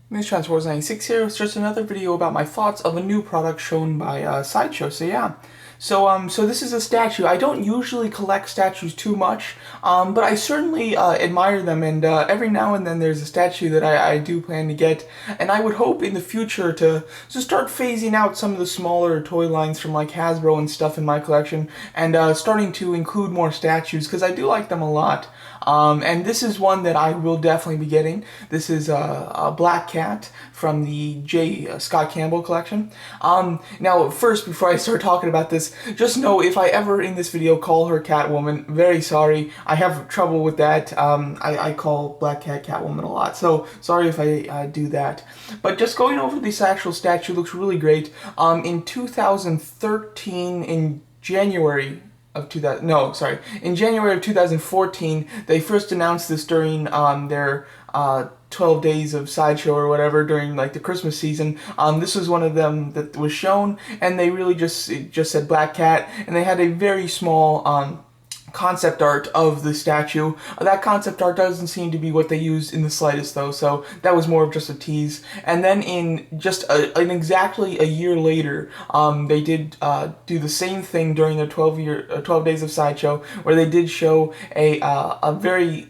Miss Transports 96 here. It's just another video about my thoughts of a new product shown by Sideshow. So yeah, so this is a statue. I don't usually collect statues too much, but I certainly admire them, and every now and then there's a statue that I do plan to get, and I would hope in the future to start phasing out some of the smaller toy lines from like Hasbro and stuff in my collection, and starting to include more statues because I do like them a lot. And this is one that I will definitely be getting. This is a Black Cat from the Scott Campbell collection. Now, first, before I start talking about this, just know if I ever in this video call her Catwoman, very sorry. I have trouble with that. I call Black Cat Catwoman a lot, so sorry if I do that. But just going over this actual statue looks really great. In 2013, in January of 2000, no, sorry, in January of 2014, they first announced this during their 12 days of Sideshow or whatever during like the Christmas season. This was one of them that was shown, and they really just said Black Cat, and they had a very small concept art of the statue. That concept art doesn't seem to be what they used in the slightest though, so that was more of just a tease. And then in just exactly a year later, they did do the same thing during their 12 days of Sideshow, where they did show a very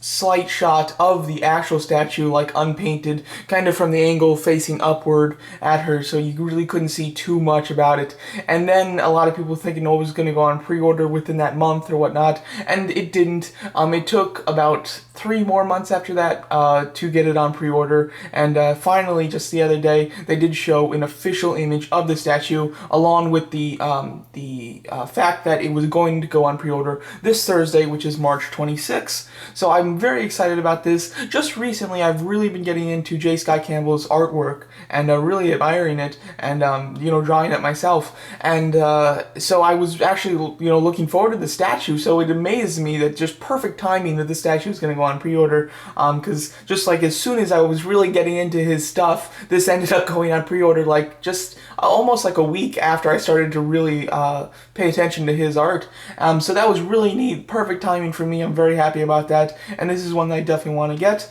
slight shot of the actual statue, like unpainted, kind of from the angle facing upward at her, so you really couldn't see too much about it. And then a lot of people thinking it was going to go on pre-order within that month or whatnot, and it didn't. It took about 3 more months after that to get it on pre-order, and finally, just the other day, they did show an official image of the statue, along with the fact that it was going to go on pre-order this Thursday, which is March 26th. So I'm very excited about this. Just recently, I've really been getting into J. Scott Campbell's artwork and really admiring it, and drawing it myself. And so I was actually looking forward to the statue. So it amazed me that just perfect timing that the statue is going to go on pre-order. Because just like as soon as I was really getting into his stuff, this ended up going on pre-order like just almost like a week after I started to really pay attention to his art. So that was really neat, perfect timing for me. I'm very happy about that, and this is one that I definitely want to get.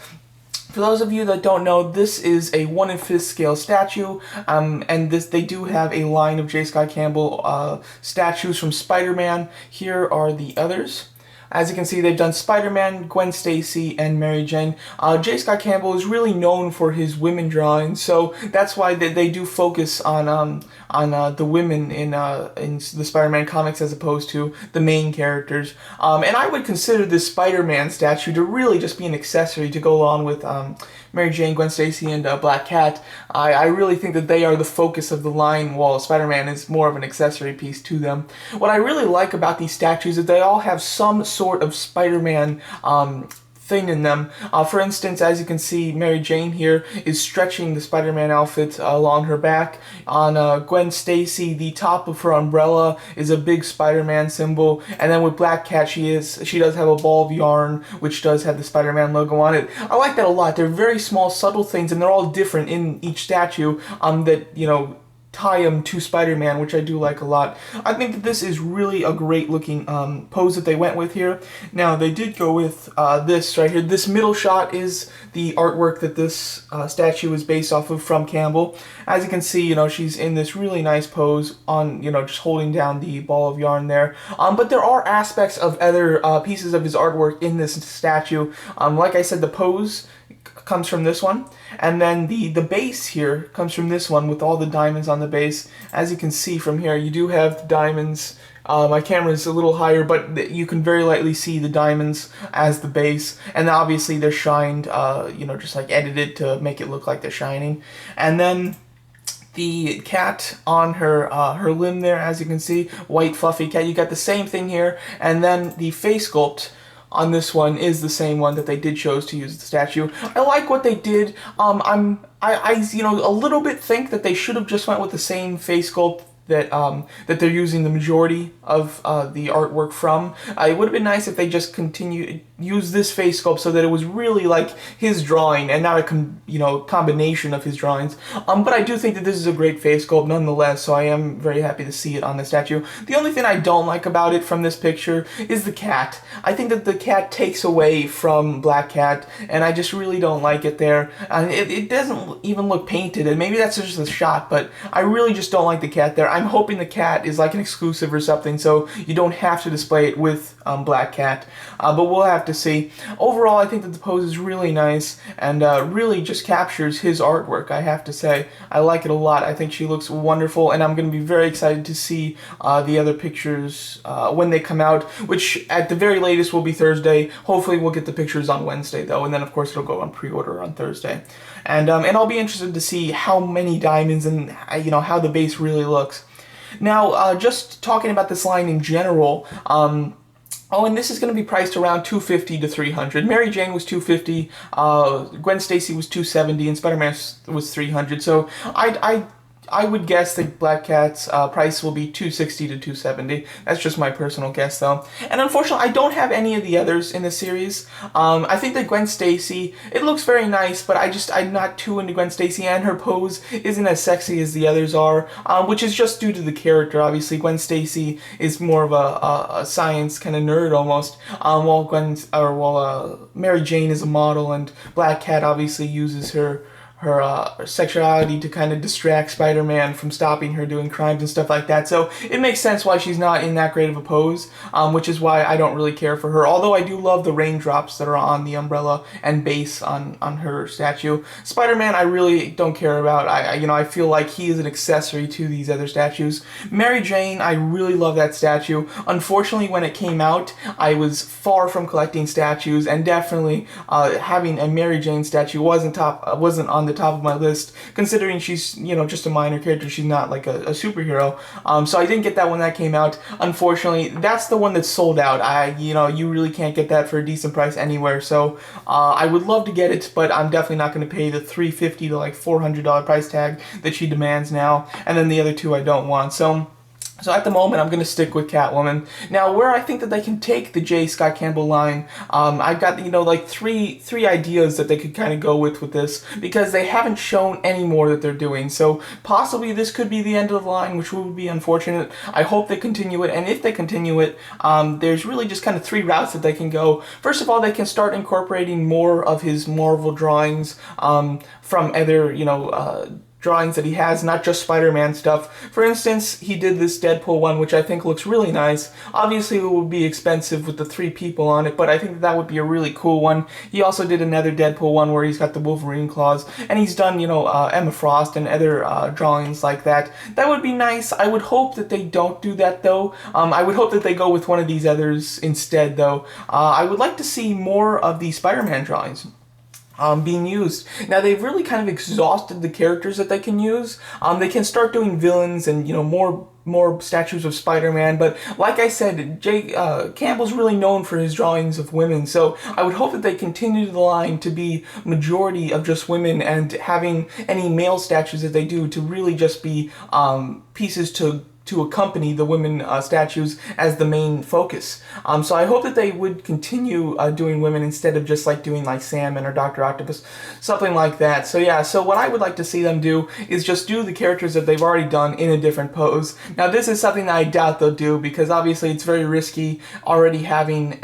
For those of you that don't know, this is a 1/5 scale statue, and they do have a line of J. Scott Campbell statues from Spider-Man. Here are the others. As you can see, they've done Spider-Man, Gwen Stacy, and Mary Jane. J. Scott Campbell is really known for his women drawings, so that's why they do focus on the women in the Spider-Man comics as opposed to the main characters. And I would consider this Spider-Man statue to really just be an accessory to go along with Mary Jane, Gwen Stacy, and Black Cat. I really think that they are the focus of the line, while Spider-Man is more of an accessory piece to them. What I really like about these statues is they all have some sort of Spider-Man thing in them. For instance, as you can see, Mary Jane here is stretching the Spider-Man outfit along her back. On Gwen Stacy, the top of her umbrella is a big Spider-Man symbol, and then with Black Cat, she does have a ball of yarn, which does have the Spider-Man logo on it. I like that a lot. They're very small, subtle things, and they're all different in each statue that tie him to Spider-Man, which I do like a lot. I think that this is really a great looking pose that they went with here. Now, they did go with this right here. This middle shot is the artwork that this statue is based off of from Campbell. As you can see, she's in this really nice pose on, just holding down the ball of yarn there. But there are aspects of other pieces of his artwork in this statue. Like I said, the pose comes from this one, and then the base here comes from this one with all the diamonds on the base. As you can see from here, you do have the diamonds. My camera is a little higher, but you can very lightly see the diamonds as the base, and obviously they're shined, just like edited to make it look like they're shining. And then the cat on her limb there, as you can see, white fluffy cat. You got the same thing here, and then the face sculpt on this one is the same one that they did chose to use the statue. I like what they did. I a little bit think that they should have just went with the same face sculpt that they're using the majority of the artwork from. It would have been nice if they just continued use this face sculpt so that it was really like his drawing and not a combination of his drawings. But I do think that this is a great face sculpt nonetheless, so I am very happy to see it on the statue. The only thing I don't like about it from this picture is the cat. I think that the cat takes away from Black Cat, and I just really don't like it there. And it doesn't even look painted, and maybe that's just a shot, but I really just don't like the cat there. I'm hoping the cat is like an exclusive or something, so you don't have to display it with Black Cat, but we'll have to see. Overall, I think that the pose is really nice and really just captures his artwork, I have to say. I like it a lot. I think she looks wonderful, and I'm going to be very excited to see the other pictures when they come out, which at the very latest will be Thursday. Hopefully we'll get the pictures on Wednesday, though, and then of course it'll go on pre-order on Thursday. And I'll be interested to see how many diamonds and how the base really looks. Now, just talking about this line in general, oh, and this is going to be priced around $250 to $300. Mary Jane was $250, Gwen Stacy was $270, and Spider-Man was $300. So I would guess that Black Cat's price will be $260 to $270. That's just my personal guess, though. And unfortunately, I don't have any of the others in the series. I think that Gwen Stacy, it looks very nice, but I'm not too into Gwen Stacy, and her pose isn't as sexy as the others are, which is just due to the character. Obviously, Gwen Stacy is more of a science kind of nerd almost, while Mary Jane is a model, and Black Cat obviously uses her sexuality to kind of distract Spider-Man from stopping her doing crimes and stuff like that. So it makes sense why she's not in that great of a pose, which is why I don't really care for her. Although I do love the raindrops that are on the umbrella and base on her statue. Spider-Man I really don't care about. I feel like he is an accessory to these other statues. Mary Jane, I really love that statue. Unfortunately, when it came out, I was far from collecting statues, and definitely having a Mary Jane statue wasn't on the top of my list, considering she's just a minor character. She's not like a superhero, so I didn't get that when that came out. Unfortunately, that's the one that's sold out. You really can't get that for a decent price anywhere, so I would love to get it, but I'm definitely not going to pay the $350 to like $400 price tag that she demands now, and then the other two I don't want. So at the moment, I'm going to stick with Catwoman. Now, where I think that they can take the J. Scott Campbell line, I've got, like three ideas that they could kind of go with this, because they haven't shown any more that they're doing. So possibly this could be the end of the line, which would be unfortunate. I hope they continue it, and if they continue it, there's really just kind of three routes that they can go. First of all, they can start incorporating more of his Marvel drawings from other, drawings that he has, not just Spider-Man stuff. For instance, he did this Deadpool one, which I think looks really nice. Obviously, it would be expensive with the 3 people on it, but I think that would be a really cool one. He also did another Deadpool one where he's got the Wolverine claws, and he's done, Emma Frost and other drawings like that. That would be nice. I would hope that they don't do that, though. I would hope that they go with one of these others instead, though. I would like to see more of the Spider-Man drawings being used. Now, they've really kind of exhausted the characters that they can use. They can start doing villains and, more statues of Spider-Man, but like I said, Campbell's really known for his drawings of women, so I would hope that they continue the line to be majority of just women, and having any male statues that they do to really just be pieces to accompany the women statues as the main focus. So I hope that they would continue doing women instead of just like doing like Sandman or Dr. Octopus, something like that. So yeah, so what I would like to see them do is just do the characters that they've already done in a different pose. Now this is something that I doubt they'll do, because obviously it's very risky already having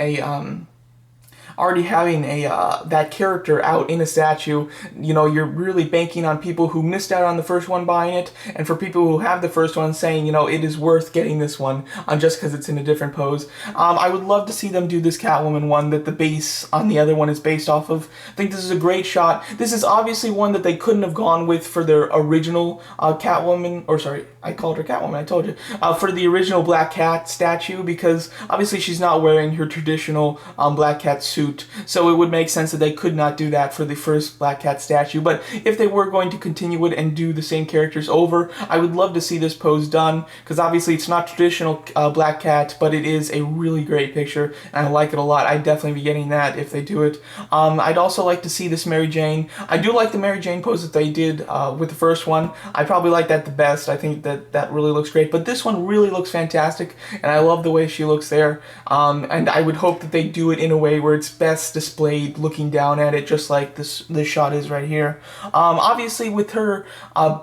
that character out in a statue. You're really banking on people who missed out on the first one buying it, and for people who have the first one saying, it is worth getting this one just because it's in a different pose. I would love to see them do this Catwoman one that the base on the other one is based off of. I think this is a great shot. This is obviously one that they couldn't have gone with for their original Catwoman, or sorry, I called her Catwoman, I told you, for the original Black Cat statue, because obviously she's not wearing her traditional Black Cat suit. So it would make sense that they could not do that for the first Black Cat statue. But if they were going to continue it and do the same characters over, I would love to see this pose done, because obviously it's not traditional Black Cat, but it is a really great picture, and I like it a lot. I'd definitely be getting that if they do it. I'd also like to see this Mary Jane. I do like the Mary Jane pose that they did with the first one. I probably like that the best. I think that really looks great. But this one really looks fantastic, and I love the way she looks there. And I would hope that they do it in a way where it's best displayed looking down at it, just like this shot is right here. Obviously, with her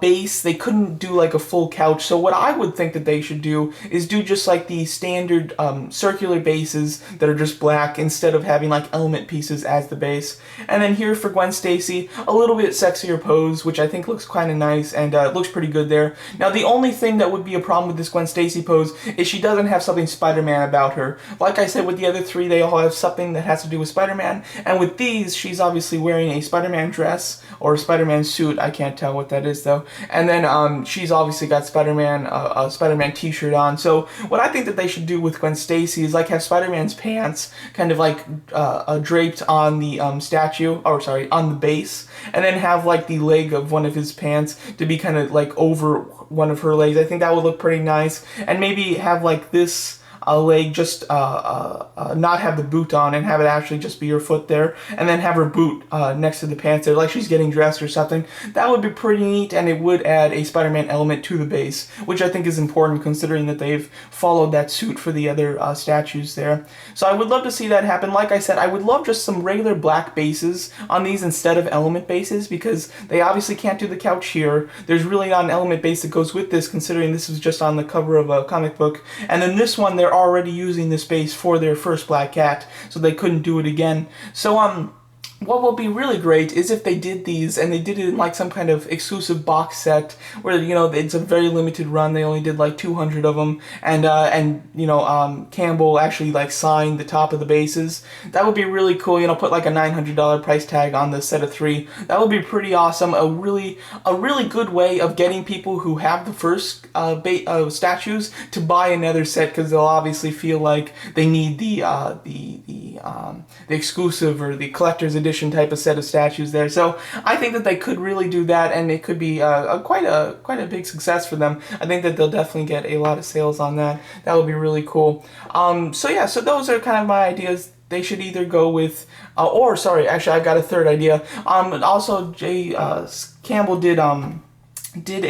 base, they couldn't do like a full couch, so what I would think that they should do is do just like the standard circular bases that are just black instead of having like element pieces as the base. And then here for Gwen Stacy, a little bit sexier pose, which I think looks kind of nice, and it looks pretty good there. Now, the only thing that would be a problem with this Gwen Stacy pose is she doesn't have something Spider-Man about her. Like I said, with the other three, they all have something that has to do with Spider-Man, and with these, she's obviously wearing a Spider-Man dress, or a Spider-Man suit, I can't tell what that is though, and then she's obviously got Spider-Man, a Spider-Man t-shirt on. So what I think that they should do with Gwen Stacy is like have Spider-Man's pants kind of like draped on the statue, or sorry, on the base, and then have like the leg of one of his pants to be kind of like over one of her legs. I think that would look pretty nice, and maybe have like this leg just not have the boot on and have it actually just be her foot there, and then have her boot next to the pants there, like she's getting dressed or something. That would be pretty neat, and it would add a Spider-Man element to the base, which I think is important considering that they've followed that suit for the other statues there. So I would love to see that happen. Like I said, I would love just some regular black bases on these instead of element bases, because they obviously can't do the couch here. There's really not an element base that goes with this, considering this was just on the cover of a comic book. And then this one, they're already using this base for their first Black Cat, so they couldn't do it again. So what will be really great is if they did these, and they did it in like some kind of exclusive box set where, you know, it's a very limited run. They only did like 200 of them, and you know, Campbell actually like signed the top of the bases. That would be really cool. You know, put like a $900 price tag on the set of 3. That would be pretty awesome. A really good way of getting people who have the first statues to buy another set, because they'll obviously feel like they need the exclusive or the collector's edition type of set of statues there. So I think that they could really do that, and it could be quite a big success for them. I think that they'll definitely get a lot of sales on that. That would be really cool. So yeah, so those are kind of my ideas. They should either go with, or sorry, actually I've got a third idea. Also, Campbell did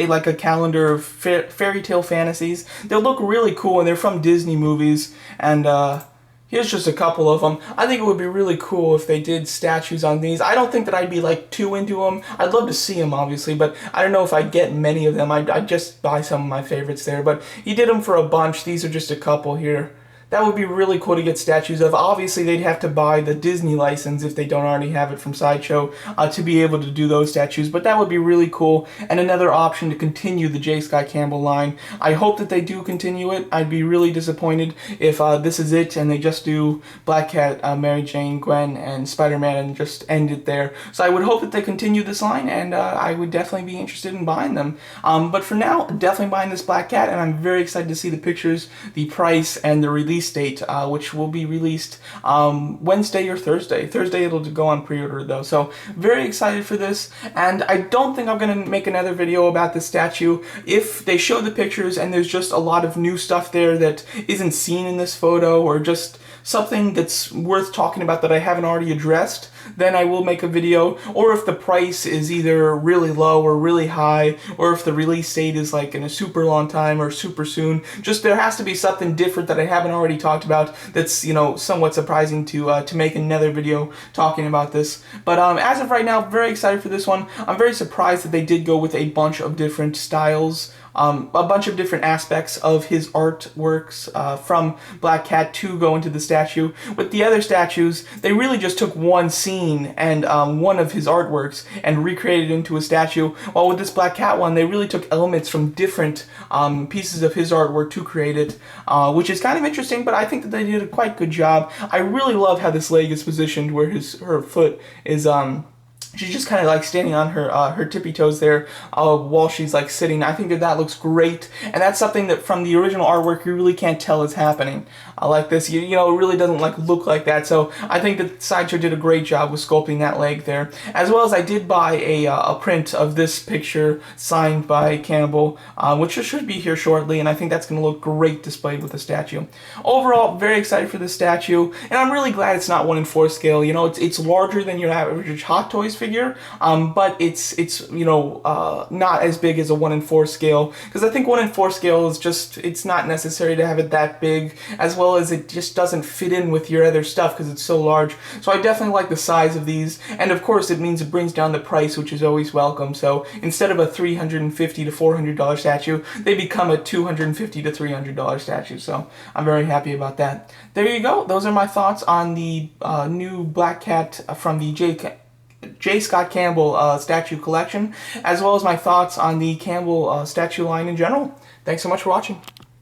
like a calendar of fairy tale fantasies. They'll look really cool, and they're from Disney movies, and here's just a couple of them. I think it would be really cool if they did statues on these. I don't think that I'd be like too into them. I'd love to see them, obviously, but I don't know if I'd get many of them. I'd just buy some of my favorites there, but he did them for a bunch. These are just a couple here. That would be really cool to get statues of. Obviously, they'd have to buy the Disney license if they don't already have it from Sideshow to be able to do those statues, but that would be really cool, and another option to continue the J. Scott Campbell line. I hope that they do continue it. I'd be really disappointed if this is it and they just do Black Cat, Mary Jane, Gwen, and Spider-Man and just end it there. So I would hope that they continue this line, and I would definitely be interested in buying them. But for now, definitely buying this Black Cat, and I'm very excited to see the pictures, the price, and the release date, which will be released Wednesday or Thursday. Thursday it'll go on pre-order though, so very excited for this. And I don't think I'm going to make another video about this statue. If they show the pictures and there's just a lot of new stuff there that isn't seen in this photo, or just something that's worth talking about that I haven't already addressed, then I will make a video. Or if the price is either really low or really high, or if the release date is like in a super long time or super soon, just there has to be something different that I haven't already talked about that's, you know, somewhat surprising to make another video talking about this. But as of right now, very excited for this one. I'm very surprised that they did go with a bunch of different styles, a bunch of different aspects of his artworks from Black Cat to go into the statue. With the other statues, they really just took one scene and one of his artworks and recreated it into a statue, while with this Black Cat one, they really took elements from different pieces of his artwork to create it, which is kind of interesting, but I think that they did a quite good job. I really love how this leg is positioned, where her foot is she's just kind of like standing on her tippy toes there while she's like sitting. I think that that looks great, and that's something that from the original artwork you really can't tell is happening. Like this, you know, it really doesn't like look like that. So I think that Sideshow did a great job with sculpting that leg there, as well as I did buy a print of this picture signed by Campbell, which should be here shortly, and I think that's going to look great displayed with the statue. Overall, very excited for this statue, and I'm really glad it's not 1:4 scale. You know, it's larger than your average Hot Toys figure. figure, but it's not as big as a 1/4 scale, because I think 1/4 scale is just, it's not necessary to have it that big, as well as it just doesn't fit in with your other stuff because it's so large. So I definitely like the size of these, and of course it means it brings down the price, which is always welcome. So instead of a $350 to $400 statue, they become a $250 to $300 statue. So I'm very happy about that. There you go. Those are my thoughts on the new Black Cat from the J. Scott Campbell statue collection, as well as my thoughts on the Campbell statue line in general. Thanks so much for watching.